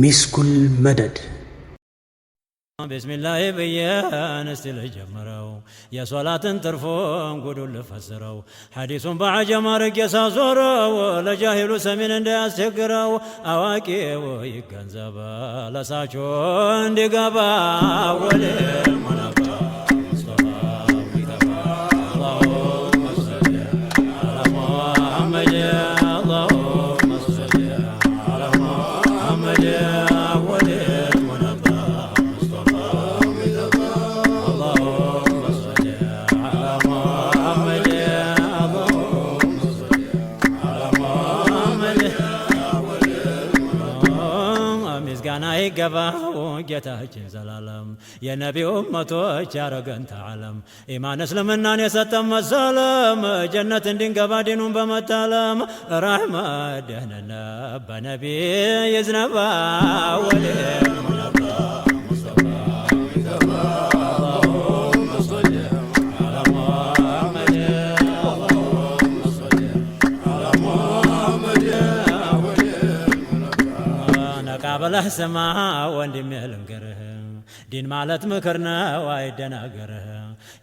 مسك المدد. بسم الله بيان استل جمرو يا صلاة ترفون قدو لفسرو حديث بعجم رجس زورو لجاهل سمين اندي استقرو اواكي ويقنزبا لساچون دقبا ولي منبا مصطفى ويتبا اللهم صل على محمد اللهم صل على محمد ገባው ጌታችን ዘላለም የነቢዩ ኡመቶች ያረገን ተዓለም ኢማን እስልምናን የሰጠን መሰለም ጀነት እንድንገባ ዲኑን በመታለም ረሕመት ደህንነት በነቢ ይዝነባ ወሌ ሙነባ ሙስጠፋ ይገባ اللهم صل على محمد اللهم صل على محمد قابله سما ወንድሜ ልንገርህ ዲን ማለት ምክር ነው አይደናገርህ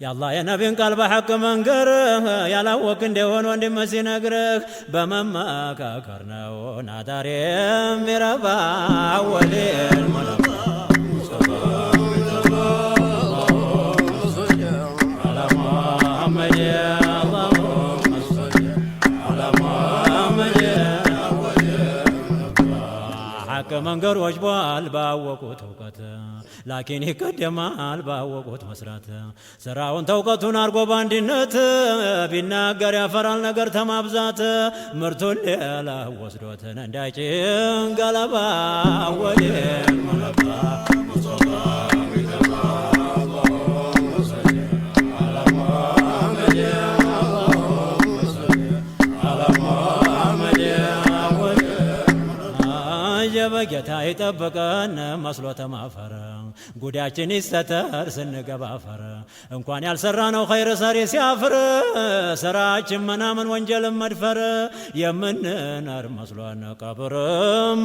ያላህ የነቢን ቃል በሐቅ መንገርህ ያላወቅ እንደሆነ ወንድሜ ሲነግርህ በመመካከር ነው ናዳሬ ሚረባ ወሊል ሙነባ ሙስጠፋ ይገባ اللهم صل على محمد اللهم صل على محمد መንገር ወጅቧል ባወቁት እውቀት ላኪን ይቀደማል ባወቁት መስራት ስራውን ተውቀቱን አርጎ ባንድነት ቢናገር ያፈራል ነገር ተማብዛት ምርቱን ሌላ ወስዶትን እንዳይጭን ገለባ ወሊል ሙነባ ሙስጠፋ ይገባ اللهم صل على محمد اللهم صل على محمد በጌታ ይጠብቀን መስሎ ተማፈረ ጉዳችን ይስተር ስንገባ አፈረ እንኳን ያልሰራነው ኸይር ሰሪ ሲያፍር ስራችን መናምን ወንጀል መድፈር የምንኖር መስሎን ቀብር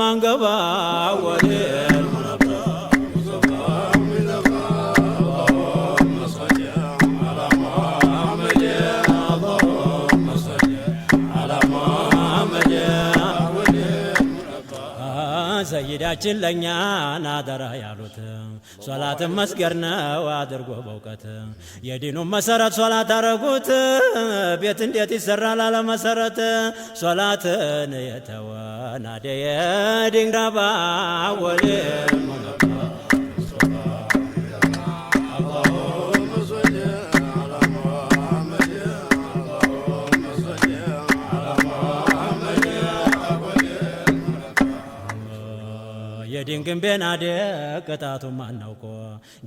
ማንገባ ወሊል ሙነባ ሙስጠፋ ይገባ اللهم صل على محمد اللهم صل على محمد ሰይዳችን ለኛ ናደራ ያሉት ሶላትን መስገድ ነው አድርጎ በእውቀት የዲኑን መሰረት ሶላት አረጉት ቤት እንዴት ይሰራል አለ መሰረት ሶላትን የተወ ናደየ ድንግራባ ወሊል ሙነባ ሙስጠፋ ይገባ اللهم صل على محمد اللهم صل على محمد የዲን ግንቤን አደግ ቅጣቱን ማናውቆ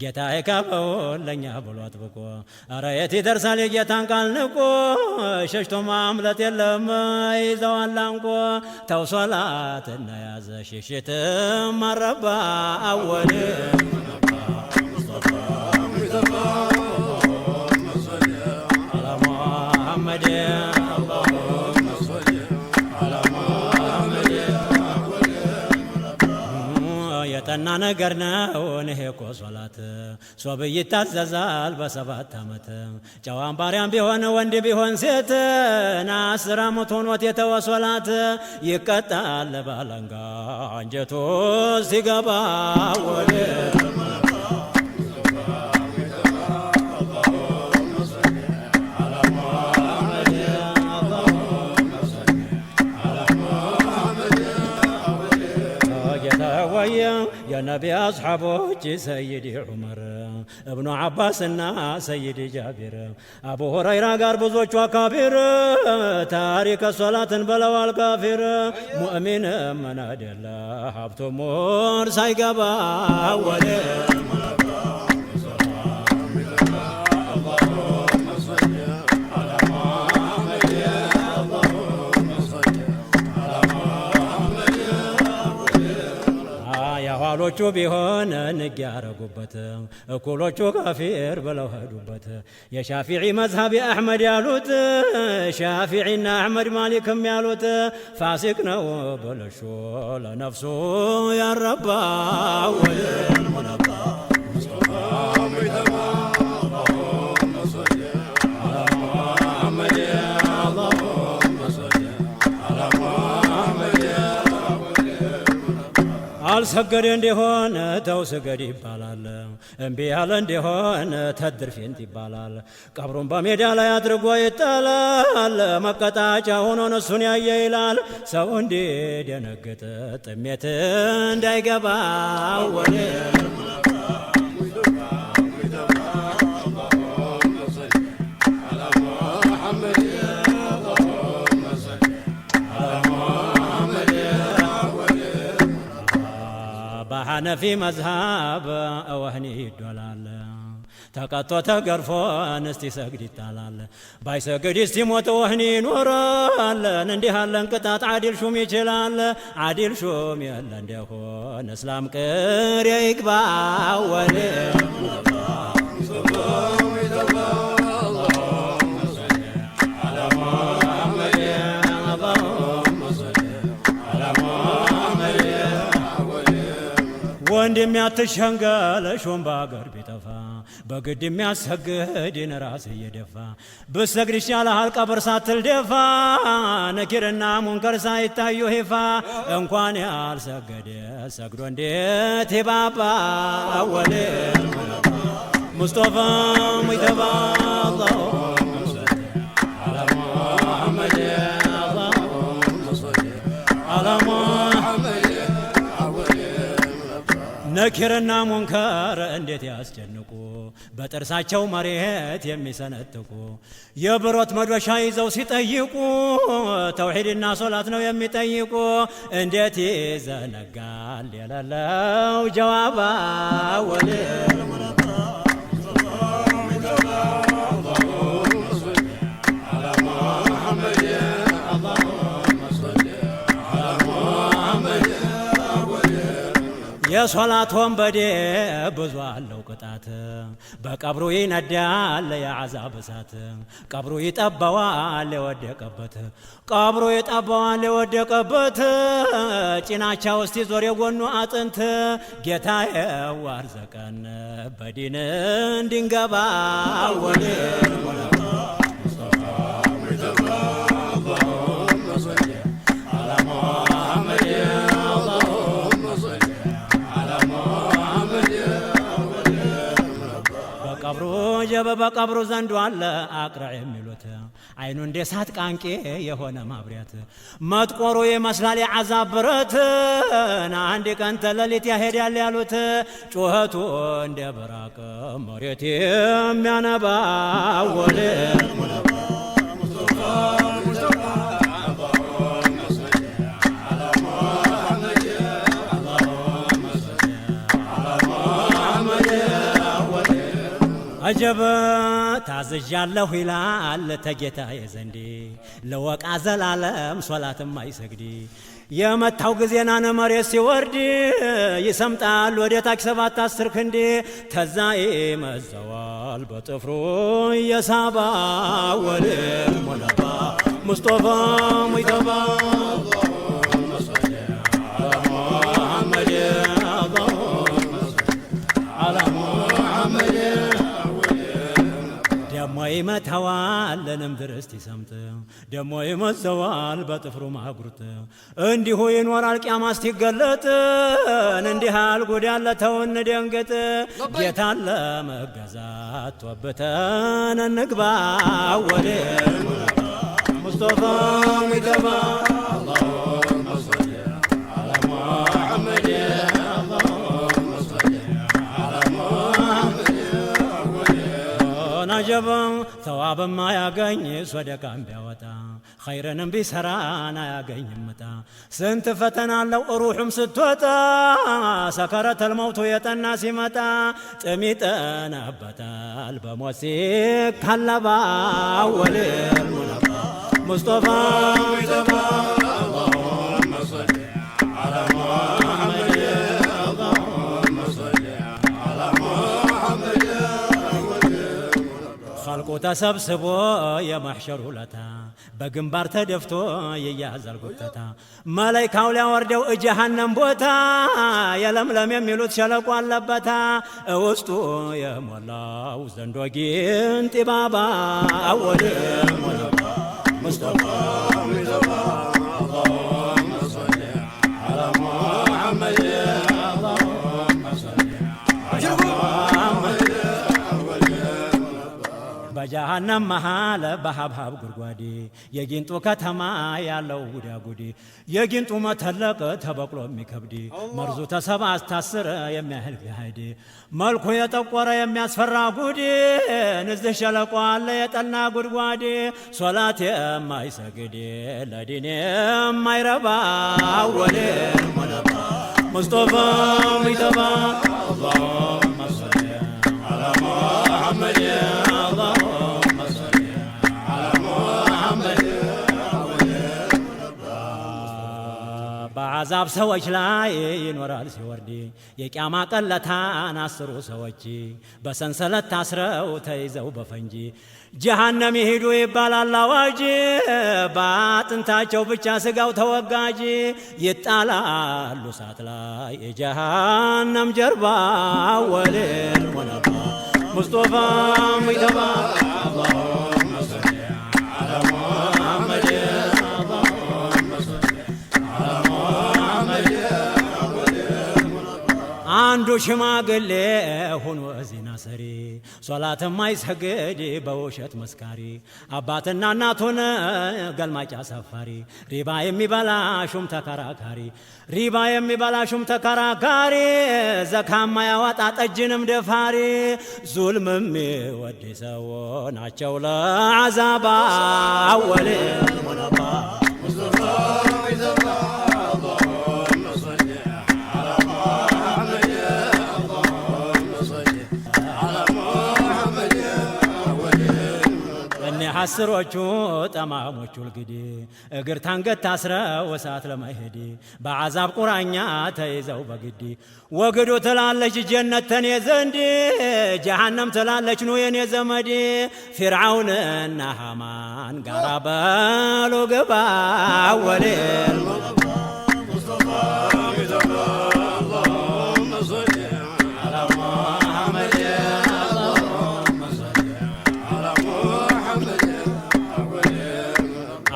ጌታ የካበውን ለእኛ ብሎ አጥብቆ አረ የት ይደርሳል የጌታን ቃል ንቆ ሸሽቶ ማምለጥ የለም ይዘዋል አንቆ ተው ሶላትና ያዘ ሽሽትም ማረባ ወሊል ሙነባ ሙስጠፋ ይገባ اللهم صل على محمد اللهم صل على محمد የጠና ነገር ነው ይሄ እኮ ሶላት ሶብይ ይታዘዛል በሰባት ዓመት ጨዋም ባሪያም ቢሆን ወንድ ቢሆን ሴት 10 ዓመት ሆኖት የተወ ሶላት ይቀጣል ባለንጋ አንጀቱ ሲገባ ወሊል ሙነባ የነቢ አስሓቦች ሰይድ ዑመር እብኑ ዓባስና ሰይድ ጃቢር አቡ ሁረይራ ጋር ብዙዎቹ አካቢር ታሪከ ሶላትን በለዋል ካፊር ሙእሚን ምን አይደለ ሀብቱ ሙር ሳይገባ ወሊል ሙነባ ሙስጠፋ ይገባ اللهم صل على محمد اللهم صل على محمد የኋሎቹ ብዙዎቹ ቢሆን ንግ ያረጉበት እኩሎቹ ካፊር ብለው ሄዱበት የሻፊዒ መዝሀብ የአሕመድ ያሉት ሻፊዒና አሕመድ ማሊክም ያሉት ፋሲቅ ነው በለሾ ለነፍሱ ያረባ ወልሙነባ አልሰገደ እንደሆነ ተው ስገድ ይባላል። እምቢ ያለ እንደሆነ ተድር ፌንት ይባላል። ቀብሩን በሜዳ ላይ አድርጎ ይጣላል። መቀጣጫ ሆኖ እሱን ያየ ይላል። ሰው እንዲደነግጥ ጥሜት እንዳይገባ ወደ ሐነፊ መዝሃብ ወህኒ ይዶላል። ተቀጦ ተገርፎ እስቲ ሰግድ ይጣላል። ባይሰግድ እስቲ ሞት ወህኒ ይኖራል። እንዲህ ያለን ቅጣት አዲል ሹም ይችላል። አዲል ሹም የለ እንደሆነ እስላም ቅር ይግባ ወለ ወንድም ያትሸንገለ ሾም በአገር ቢጠፋ በግድ የሚያሰግድን ራስ እየደፋ ብሰግድ ይሻልሃል ቀብር ሳትል ደፋ ነኪርና ሙንከር ሳይታዩ ሄፋ እንኳን ያልሰገደ ሰግዶ እንዴት ይባባ ወለ ሙስጠፋ ሙይተባ ነኪርና ሙንከር እንዴት ያስጨንቁ በጥርሳቸው መሬት የሚሰነጥቁ የብሮት መዶሻ ይዘው ሲጠይቁ ተውሂድና ሶላት ነው የሚጠይቁ እንዴት ይዘነጋል የሌለው ጀዋባ ወለ የሶላት ወንበዴ ብዙ አለው ቅጣት በቀብሩ ይነዳል የዓዛብ እሳት ቀብሩ ይጠበዋል የወደቀበት ቀብሩ ይጠበዋል የወደቀበት ጭናቻ ውስጥ ዞር የጎኑ አጥንት ጌታዬ ዋርዘቀን በዲን እንድንገባ ወለ ቀብሩ ጀበባ ቀብሩ ዘንዱ አለ አቅራ የሚሉት አይኑ እንደ ሳት ቃንቄ የሆነ ማብሪያት መጥቆሩ ይመስላል የዓዛብ ብረት አንድ ቀን ተለሊት ያሄዳል ያሉት ጩኸቱ እንደ በራቅ መሬት የሚያነባ ወለ አጀበ ታዝዣለሁ ይላል ተጌታዬ ዘንዴ ለወቃ ዘላለም ሶላትም አይሰግድ የመታው ጊዜና መሬት ሲወርድ ይሰምጣል ወደ ታች 7-10 ክንድ ተዛ ይመዘዋል በጥፍሩ የሳባ ወለ ሙነባ ሙስጠፋ ሙይተባ ይመታዋል ለምድር እስቲ ሰምጥ ደሞ ይመዘዋል በጥፍሩ ማጉርት እንዲሁ ይኖራል ቂያማ እስቲገለጥ እንዲህ አልጉድ ያለ ተውን ደንገጥ ጌታን ለመገዛት ተወበተን እንግባ ወለ ሙስጠፋ ሙይተባ አጀበም ተዋብም አያገኝ ሶደቃም ቢያወጣ ኸይርንም ቢሰራን አያገኝምታ ስንት ፈተና አለው ሩሑም ስትወጣ ሰከረተል መውቱ የጠና ሲመጣ ጥም ይጠናበታል በሞት ሲካለባ ወለ ሙነባ ሙስጠፋ ሙይተባ اللهم صل على محمد ተሰብስቦ የማሕሸሩ ለታ በግንባር ተደፍቶ ይያዛል ጉተታ መላይካው ሊያወርደው ጀሃነም ቦታ የለምለም የሚሉት ሸለቆ አለበታ ውስጡ የሞላው ዘንዶ ጊንጥ ባባ አወል ሙለባ ሙስጠፋ ሚዘባ اللهم صل على محمد اللهم صل على محمد በጀሃነም መሃል በሀብሀብ ጉድጓዴ የጊንጡ ከተማ ያለው ጉዳጉዲ የጊንጡ መተለቅ ተበቅሎ የሚከብድ መርዙ ተሰባ አስታስረ የሚያህል ቢሃይድ መልኩ የጠቆረ የሚያስፈራ ጉዲ ንዝህ ሸለቆ አለ የጠና ጉድጓዴ ሶላት የማይሰግድ ለዲን የማይረባ አወል ሙለባ ሙስጠፋ ሚጠባ اللهم صل على محمد በአዛብ ሰዎች ላይ ይኖራል ሲወርድ የቂያማ ቀለታን አስሩ ሰዎች በሰንሰለት ታስረው ተይዘው በፈንጂ ጀሃነም ይሄዱ ይባላል አዋጅ በአጥንታቸው ብቻ ስጋው ተወጋጅ ይጣላሉ እሳት ላይ የጀሃነም ጀርባ ወልል ሙለባ ሙስጠፋ ሚጠባ اللهم صل على محمد አንዱ ሽማግሌ ሆኖ ዚና ሰሪ ሶላት የማይሰግድ በውሸት መስካሪ አባትና እናቱን ገልማጫ ሰፋሪ ሪባ የሚበላ ሹም ተከራካሪ ሪባ የሚበላ ሹም ተከራካሪ ዘካማ ያወጣ ጠጅንም ደፋሪ ዙልም የሚወድ ሰው ናቸው ለዓዛባ አወል ሙለባ ሙስጠፋ ሚዘባ አስሮቹ ጠማሞቹ ልግዲ እግር ታንገት ታስረው እሳት ለማይሄድ በዓዛብ ቁራኛ ተይዘው በግዲ ወግዱ ትላለች ጀነት ተኔ ዘንድ ጀሃነም ትላለች ኑ የኔ ዘመድ ፊርዓውንና ሃማን ጋራ በሉ ግባ አወል ሙለባ ሙስጠፋ ሚዘባ اللهم صل على محمد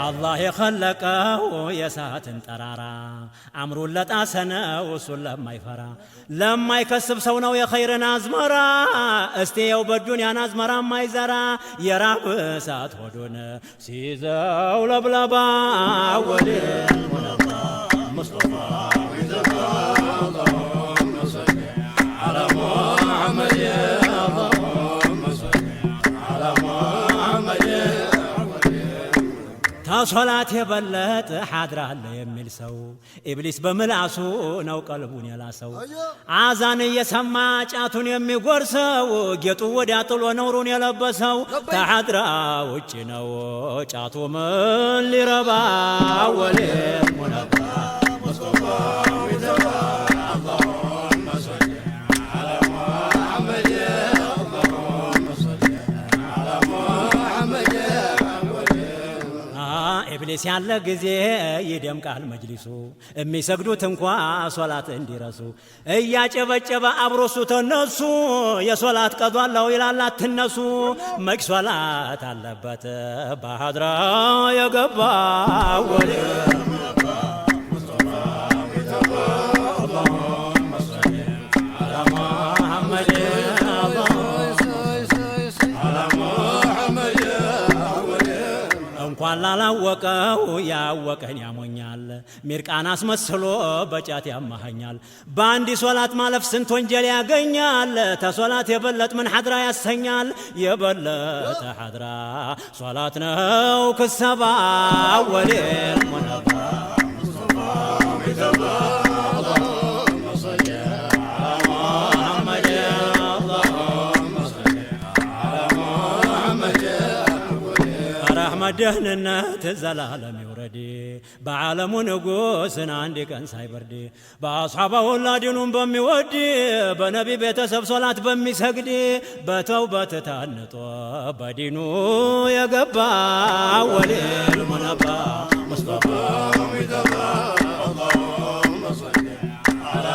አላህ የኸለቀው የእሳትን ጠራራ አምሩን ለጣሰ ነው እሱን ለማይፈራ ለማይከስብ ሰው ነው የኸይርን አዝመራ እስቲየው በዱንያን አዝመራ ማይዘራ የራብ እሳት ሆዱን ሲይዘው ለብለባ አወል ሙለባ ሙስጠፋ ሚዘባ اللهم صل على محمد اللهم صل على محمد ከሶላት የበለጠ ሐድራ አለ የሚል ሰው ኢብሊስ በምላሱ ነው ቀልቡን የላሰው አዛን እየሰማ ጫቱን የሚጎርሰው ጌጡ ወዲያ ጥሎ ነውሩን የለበሰው ከሐድራ ውጭ ነው ጫቱ ምን ሊረባ አወል ሙለባ ሙስጠፋ ሚዘባ اللهم صل على محمد اللهم صل على محمد ኢብሊስ ያለ ጊዜ ይደምቃል መጅሊሱ የሚሰግዱት እንኳ ሶላት እንዲረሱ እያጨበጨበ አብሮሱ ተነሱ የሶላት ቀዷላው ይላል አትነሱ መች ሶላት አለበት በሐድራ የገባ አወል ሙስጠፋ ሚዘባ اللهم صل على محمد እንኳን ላላወቀው ያወቀን ያሞኛል ሚርቃን አስመስሎ በጫት ያማኸኛል በአንድ ሶላት ማለፍ ስንት ወንጀል ያገኛል ተሶላት የበለጥ ምን ሐድራ ያሰኛል የበለጠ ሐድራ ሶላት ነው ክሰባ አወል ሙለባ ሙስጠፋ ሚዘባ اللهم صل على محمد اللهم صل على محمد የአሕመድ ደህንነት ዘላለም ይውረድ በዓለሙ ንጉሥን አንድ ቀን ሳይበርድ በአስሓባ ሁላ ዲኑን በሚወድ በነቢ ቤተሰብ ሶላት በሚሰግድ በተውበት ታንጦ በዲኑ የገባ ወሊል ሙነባ ሙስጠፋ ሙይተባ አላሁመ ሰሊ አላ